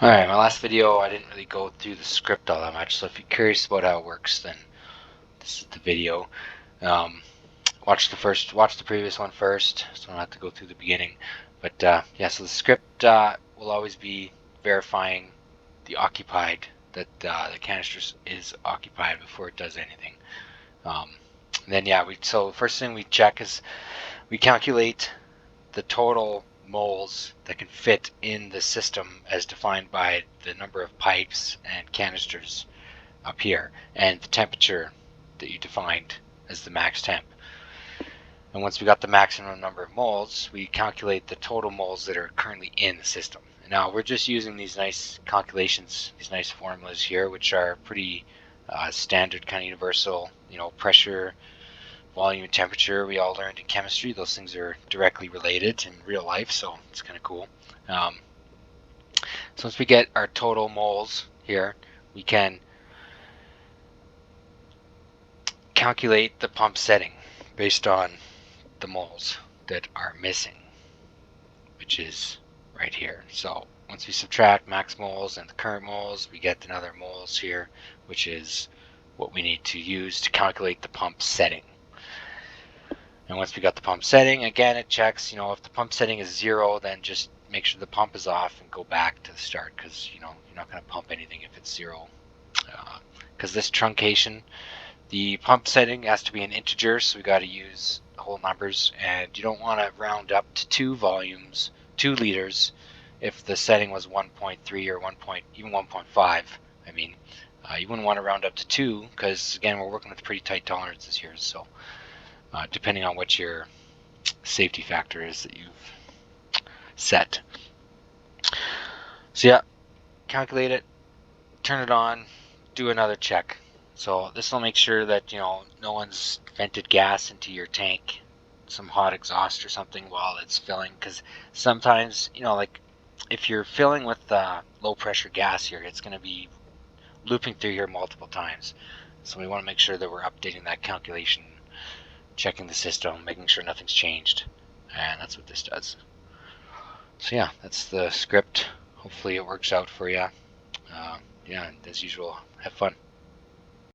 Alright, my last video I didn't really go through the script all that much, so if you're curious about how it works, then this is the video. Watch the previous one first, so I don't have to go through the beginning. But yeah, so the script will always be verifying the occupied, that the canister is occupied before it does anything. And then yeah, so the first thing we check is we calculate the total moles that can fit in the system as defined by the number of pipes and canisters up here and the temperature that you defined as the max temp. And once we got the maximum number of moles, we calculate the total moles that are currently in the system. And now we're just using these nice calculations, these nice formulas here, which are pretty standard, kind of universal, pressure, volume, and temperature. We all learned in chemistry. Those things are directly related in real life, so it's kind of cool. So once we get our total moles here, we can calculate the pump setting based on the moles that are missing, which is right here. So once we subtract max moles and the current moles, we get another moles here, which is what we need to use to calculate the pump setting. And once we got the pump setting, again, it checks, if the pump setting is 0, then just make sure the pump is off and go back to the start, because, you're not going to pump anything if it's 0. Because this truncation, the pump setting has to be an integer, so we got to use whole numbers, and you don't want to round up to 2 liters, if the setting was 1.3 or even 1.5. I mean, you wouldn't want to round up to 2, because again, we're working with pretty tight tolerances here, so depending on what your safety factor is that you've set. So yeah, calculate it, turn it on, do another check. So this will make sure that no one's vented gas into your tank, some hot exhaust or something while it's filling, because sometimes like if you're filling with low pressure gas here, it's going to be looping through here multiple times. So we want to make sure that we're updating that calculation, checking the system, making sure nothing's changed, and that's what this does. So yeah, that's the script. Hopefully it works out for you. Yeah, as usual, have fun.